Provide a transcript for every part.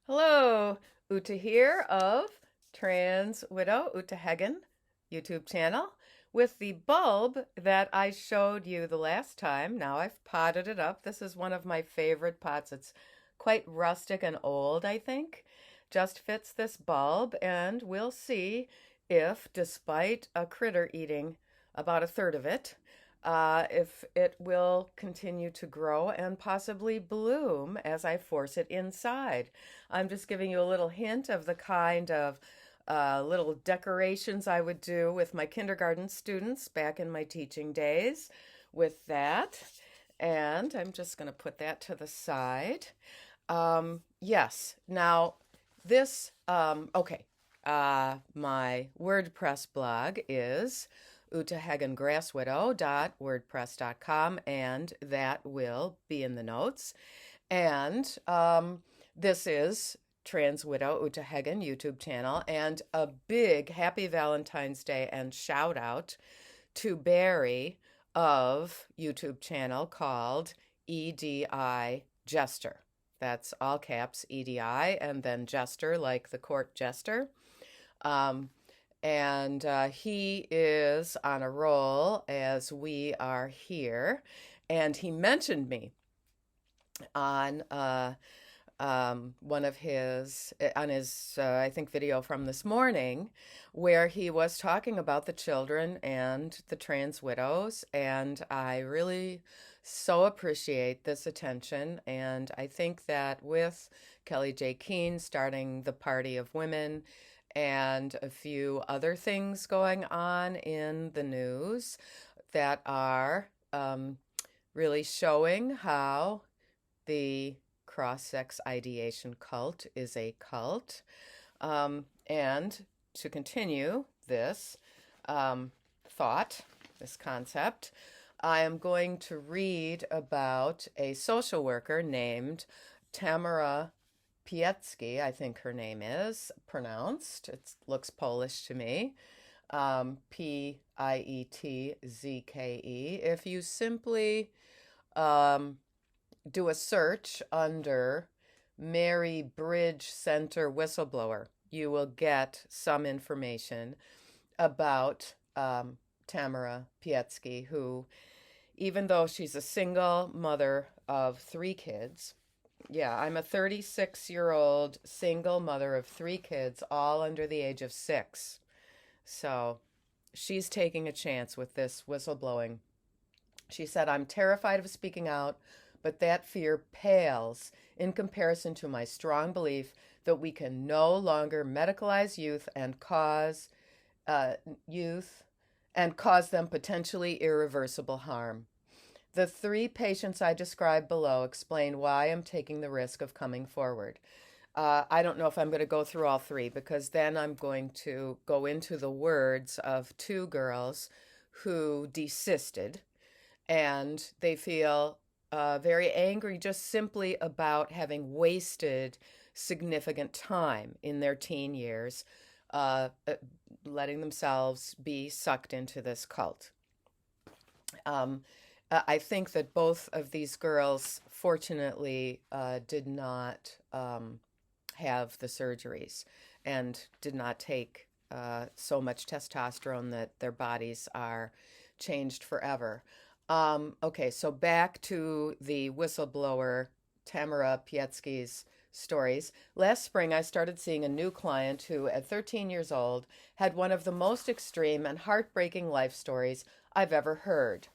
Hello, Uta here of Trans Widow Uta Hagen YouTube channel with the bulb that I showed you the last time. Now I've potted it up. This is one of my favorite pots. It's quite rustic and old, I think. Just fits this bulb, and we'll see if, despite a critter eating about a third of it, if it will continue to grow and possibly bloom as I force it inside. I'm just giving you a little hint of the kind of little decorations I would do with my kindergarten students back in my teaching days with that. And I'm just going to put that to the side. Yes, now okay. My WordPress blog is utahagengrasswidow.wordpress.com, and that will be in the notes. And this is Trans Widow Uta Hagen YouTube channel, and a big happy Valentine's Day and shout out to Barry of YouTube channel called EDI Jester. That's all caps EDI and then Jester, like the court jester. Um, and he is on a roll as we are here. And he mentioned me on one of his on his I think video from this morning, where he was talking about the children and the trans widows, and I really so appreciate this attention. And I think that with Kelly J. Keene starting the Party of Women and a few other things going on in the news that are really showing how the cross-sex ideation cult is a cult. And to continue this thought, this concept, I am going to read about a social worker named Tamara Pietzke, I think her name is pronounced. It looks Polish to me. Pietzke. If you simply um, do a search under Mary Bridge Center whistleblower, you will get some information about Tamara Pietzke, who, even though she's a single mother of three kids, yeah, I'm a 36-year-old single mother of three kids, all under the age of 6. So she's taking a chance with this whistleblowing. She said, "I'm terrified of speaking out, but that fear pales in comparison to my strong belief that we can no longer medicalize uh, youth and cause them potentially irreversible harm. The 3 patients I described below explain why I'm taking the risk of coming forward." I don't know if I'm going to go through all 3, because then I'm going to go into the words of 2 girls who desisted, and they feel very angry just simply about having wasted significant time in their teen years, uh, uh, letting themselves be sucked into this cult. Um, I think that both of these girls, fortunately, did not have the surgeries and did not take so much testosterone that their bodies are changed forever. Okay, so back to the whistleblower Tamara Pietzke's stories. Last spring, I started seeing a new client who, at 13 years old, had one of the most extreme and heartbreaking life stories I've ever heard.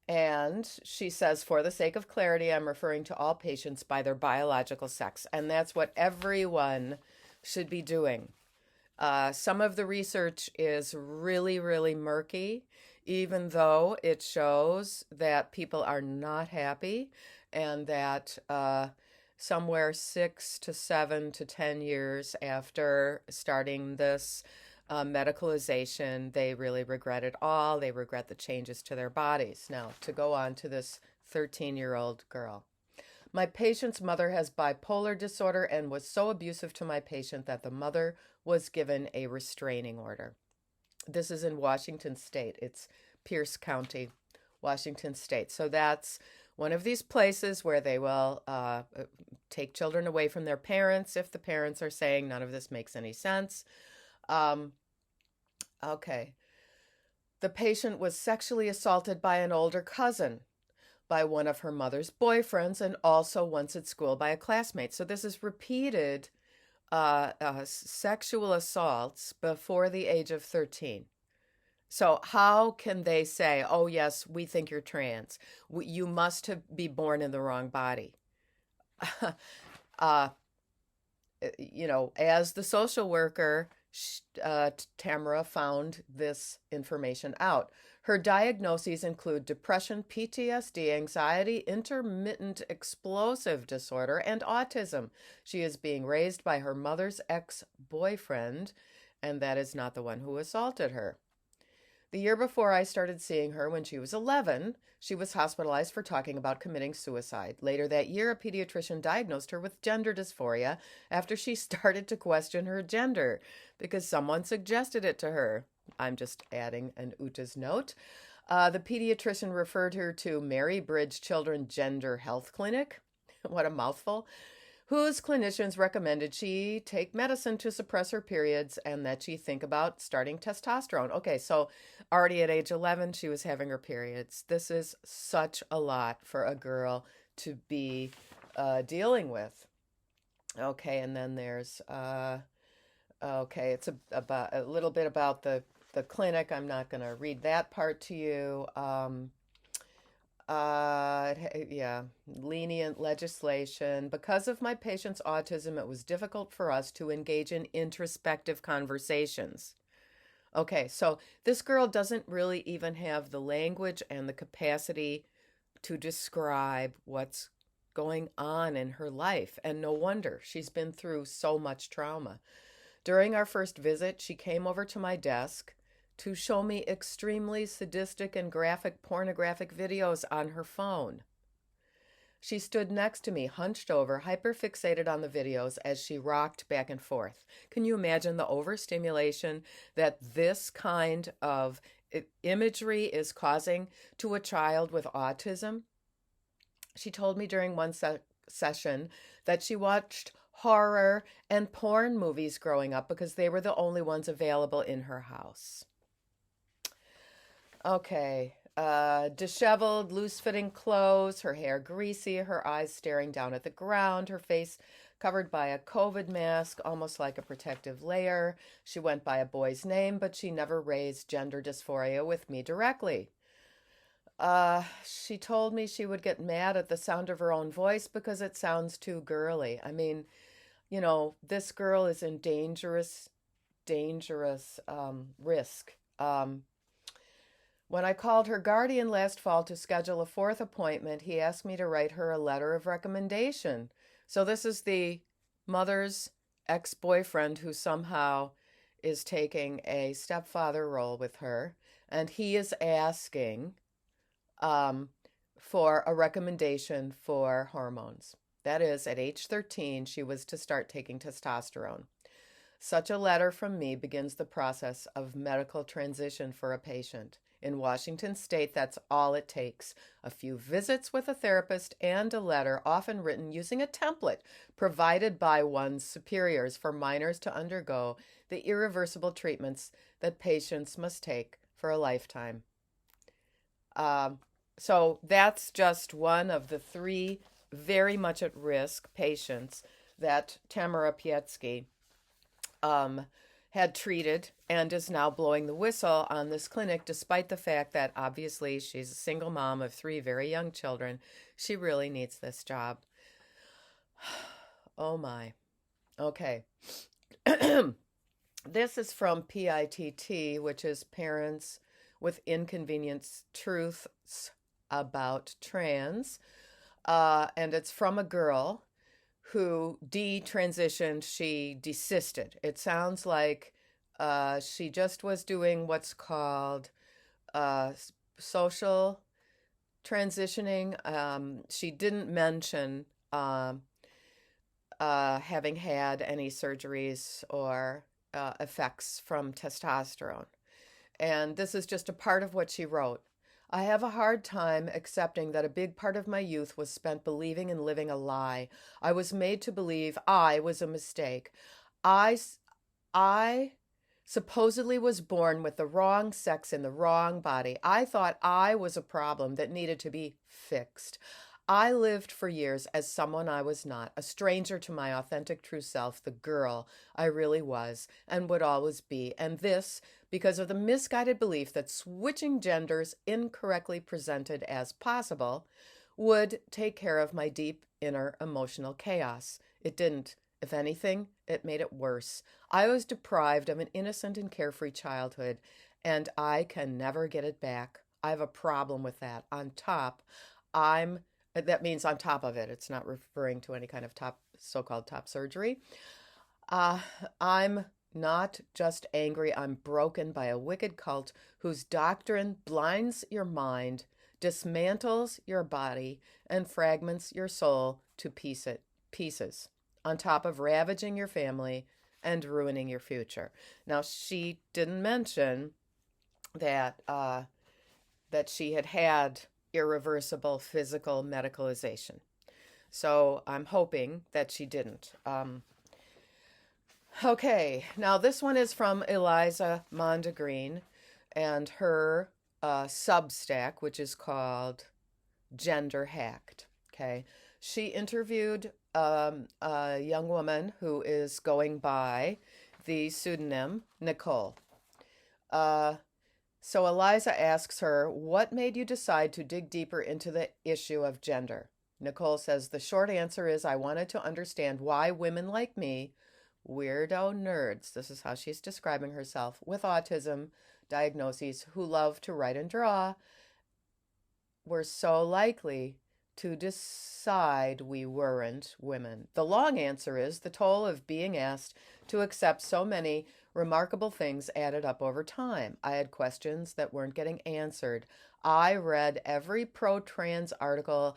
And she says, for the sake of clarity, I'm referring to all patients by their biological sex. And that's what everyone should be doing. Some of the research is really, really murky, even though it shows that people are not happy, and that somewhere 6 to 7 to 10 years after starting this medicalization, they really regret it all. They regret the changes to their bodies. Now, to go on to this 13-year-old girl. My patient's mother has bipolar disorder and was so abusive to my patient that the mother was given a restraining order. This is in Washington State. It's Pierce County, Washington State. So that's one of these places where they will take children away from their parents if the parents are saying none of this makes any sense. Um, okay. The patient was sexually assaulted by an older cousin, by one of her mother's boyfriends, and also once at school by a classmate. So this is repeated sexual assaults before the age of 13. So how can they say, oh, yes, we think you're trans? You must be born in the wrong body. uh, as the social worker, Tamara found this information out. Her diagnoses include depression, PTSD, anxiety, intermittent explosive disorder, and autism. She is being raised by her mother's ex-boyfriend, and that is not the one who assaulted her. The year before I started seeing her, when she was 11, she was hospitalized for talking about committing suicide. Later that year, a pediatrician diagnosed her with gender dysphoria after she started to question her gender because someone suggested it to her. I'm just adding an Uta's note. The pediatrician referred her to Mary Bridge Children Gender Health Clinic. What a mouthful. Whose clinicians recommended she take medicine to suppress her periods and that she think about starting testosterone. Okay, so already at age 11, she was having her periods. This is such a lot for a girl to be dealing with. Okay, and then there's, it's about a little bit about the clinic. I'm not going to read that part to you. Lenient legislation. Because of my patient's autism, it was difficult for us to engage in introspective conversations. Okay, so this girl doesn't really even have the language and the capacity to describe what's going on in her life, and no wonder. She's been through so much trauma. During our first visit, she came over to my desk to show me extremely sadistic and graphic pornographic videos on her phone. She stood next to me, hunched over, hyperfixated on the videos as she rocked back and forth. Can you imagine the overstimulation that this kind of imagery is causing to a child with autism? She told me during one session that she watched horror and porn movies growing up because they were the only ones available in her house. Okay, disheveled, loose-fitting clothes, her hair greasy, her eyes staring down at the ground, her face covered by a COVID mask, almost like a protective layer. She went by a boy's name, but she never raised gender dysphoria with me directly. She told me she would get mad at the sound of her own voice because it sounds too girly. I mean, this girl is in dangerous risk. When I called her guardian last fall to schedule a fourth appointment, he asked me to write her a letter of recommendation. So this is the mother's ex-boyfriend who somehow is taking a stepfather role with her, and he is asking for a recommendation for hormones. That is, at age 13, she was to start taking testosterone. Such a letter from me begins the process of medical transition for a patient. In Washington State, that's all it takes. A few visits with a therapist and a letter, often written using a template provided by one's superiors for minors to undergo the irreversible treatments that patients must take for a lifetime. So that's just one of the 3 very much at risk patients that Tamara Pietzke had treated and is now blowing the whistle on this clinic, despite the fact that obviously she's a single mom of 3 very young children. She really needs this job. Oh my. Okay. This is from PITT, which is Parents with Inconvenience Truths About Trans. And it's from a girl who detransitioned, she desisted. It sounds like she just was doing what's called social transitioning. She didn't mention having had any surgeries or effects from testosterone. And this is just a part of what she wrote. I have a hard time accepting that a big part of my youth was spent believing and living a lie. I was made to believe I was a mistake. I, I supposedly was born with the wrong sex in the wrong body. I thought I was a problem that needed to be fixed. I lived for years as someone I was not, a stranger to my authentic true self, the girl I really was and would always be. And this because of the misguided belief that switching genders incorrectly presented as possible would take care of my deep inner emotional chaos. It didn't. If anything, it made it worse. I was deprived of an innocent and carefree childhood, and I can never get it back. I have a problem with that. On top, I'm that means on top of it. It's not referring to any kind of top so-called top surgery. Uh, I'm not just angry, I'm broken by a wicked cult whose doctrine blinds your mind, dismantles your body, and fragments your soul to pieces, on top of ravaging your family and ruining your future. Now, she didn't mention that that she had irreversible physical medicalization. So I'm hoping that she didn't. Okay, now this one is from Eliza Mondegreen and her Substack, which is called Gender Hacked. Okay, she interviewed a young woman who is going by the pseudonym Nicole. So Eliza asks her, what made you decide to dig deeper into the issue of gender? Nicole says, the short answer is I wanted to understand why women like me, weirdo nerds, this is how she's describing herself, with autism diagnoses who love to write and draw, were so likely to decide we weren't women. The long answer is the toll of being asked to accept so many remarkable things added up over time. I had questions that weren't getting answered. I read every pro-trans article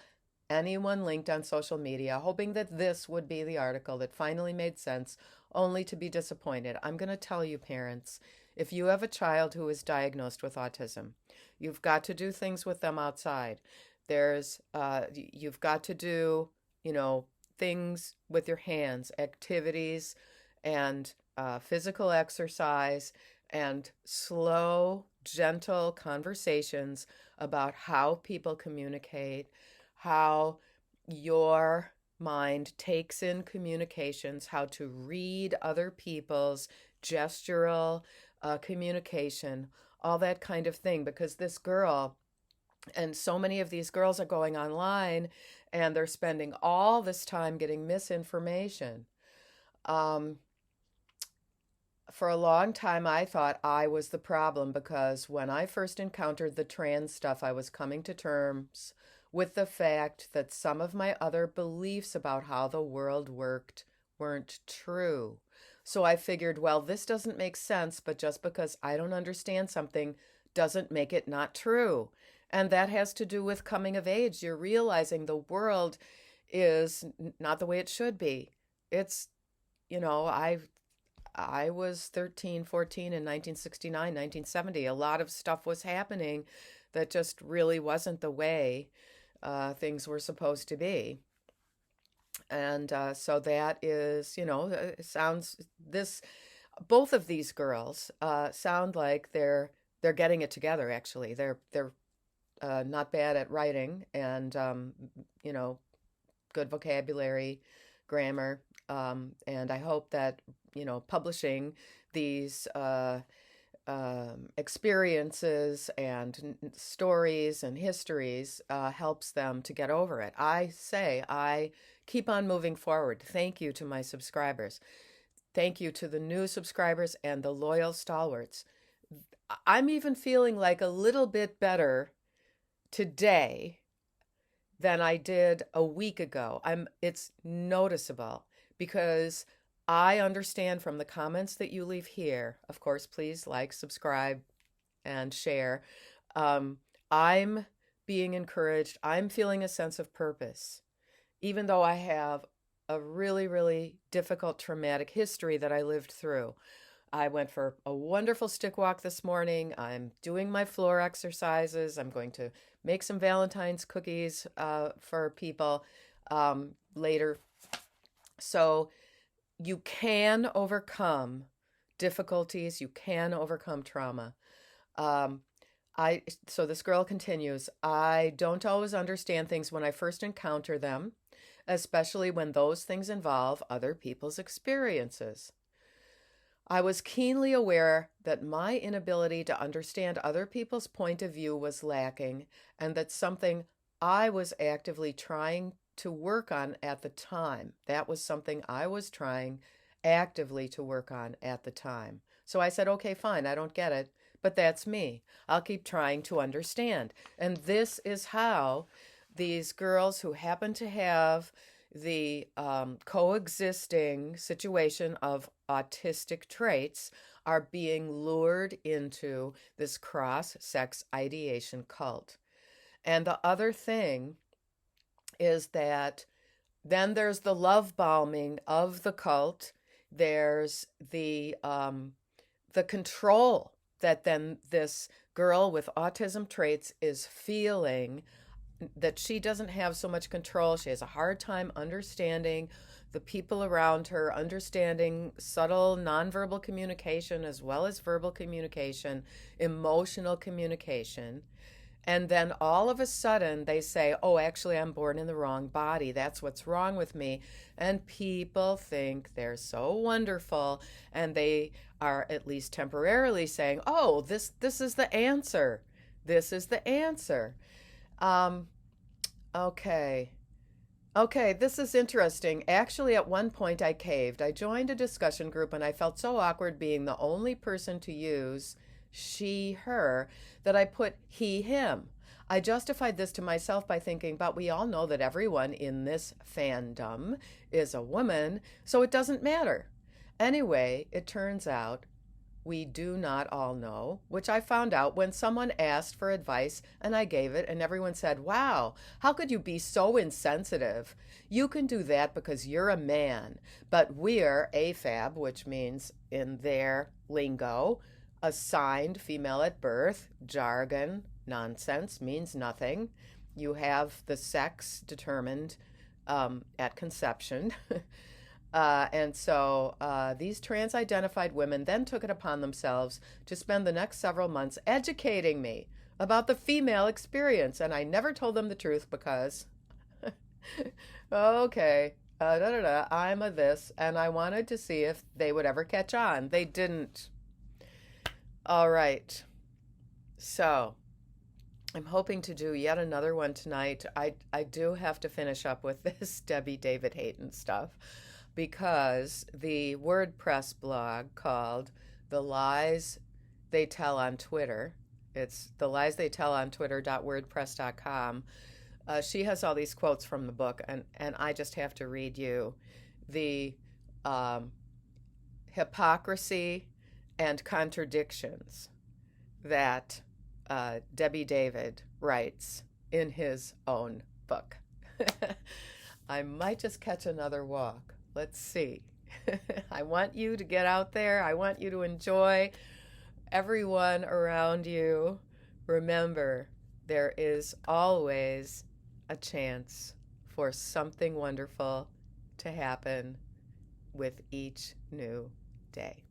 anyone linked on social media, hoping that this would be the article that finally made sense, only to be disappointed. I'm going to tell you, parents, if you have a child who is diagnosed with autism, you've got to do things with them outside. You've got to do, things with your hands, activities, and physical exercise, and slow, gentle conversations about how people communicate, how your mind takes in communications, how to read other people's gestural communication, all that kind of thing. Because this girl, and so many of these girls are going online and they're spending all this time getting misinformation. For a long time, I thought I was the problem because when I first encountered the trans stuff, I was coming to terms with the fact that some of my other beliefs about how the world worked weren't true. So I figured, well, this doesn't make sense, but just because I don't understand something doesn't make it not true. And that has to do with coming of age. You're realizing the world is not the way it should be. It's, I was 13, 14 in 1969, 1970. A lot of stuff was happening that just really wasn't the way things were supposed to be. And so that is, both of these girls sound like they're getting it together, actually. They're not bad at writing and, good vocabulary, grammar. And I hope that, publishing these experiences and stories and histories helps them to get over it. I keep on moving forward. Thank you to my subscribers. Thank you to the new subscribers and the loyal stalwarts. I'm even feeling like a little bit better today than I did a week ago. It's noticeable because I understand from the comments that you leave here. Of course, please like, subscribe, and share. I'm being encouraged. I'm feeling a sense of purpose, even though I have a really, really difficult, traumatic history that I lived through. I went for a wonderful stick walk this morning. I'm doing my floor exercises. I'm going to make some Valentine's cookies for people later. So you can overcome difficulties. You can overcome trauma. Um, so this girl continues, I don't always understand things when I first encounter them, especially when those things involve other people's experiences. I was keenly aware that my inability to understand other people's point of view was lacking, and that something I was actively trying to work on at the time. That was something I was trying actively to work on at the time. So I said, okay, fine, I don't get it, but that's me. I'll keep trying to understand. And this is how these girls who happen to have the coexisting situation of autistic traits are being lured into this cross-sex ideation cult. And the other thing is that then there's the love bombing of the cult. There's the control that then this girl with autism traits is feeling, that she doesn't have so much control. She has a hard time understanding the people around her, understanding subtle nonverbal communication as well as verbal communication, emotional communication. And then all of a sudden they say, oh, actually, I'm born in the wrong body. That's what's wrong with me. And people think they're so wonderful. And they are at least temporarily saying, oh, this is the answer. This is the answer. Okay. Okay, this is interesting. Actually, at one point I caved. I joined a discussion group and I felt so awkward being the only person to use she, her, that I put he, him. I justified this to myself by thinking, but we all know that everyone in this fandom is a woman, so it doesn't matter. Anyway, it turns out we do not all know, which I found out when someone asked for advice and I gave it, and everyone said, wow, how could you be so insensitive? You can do that because you're a man, but we're AFAB, which means in their lingo, assigned female at birth, jargon, nonsense, means nothing. You have the sex determined at conception. And so these trans identified women then took it upon themselves to spend the next several months educating me about the female experience. And I never told them the truth because, okay, I'm a this, and I wanted to see if they would ever catch on. They didn't. All right. So I'm hoping to do yet another one tonight. I do have to finish up with this Debbie David Hayton stuff, because the WordPress blog called The Lies They Tell on Twitter, it's The Lies They Tell on Twitter.wordpress.com. She has all these quotes from the book, and I just have to read you the hypocrisy and contradictions that Debbie David writes in his own book. I might just catch another walk. Let's see. I want you to get out there. I want you to enjoy everyone around you. Remember, there is always a chance for something wonderful to happen with each new day.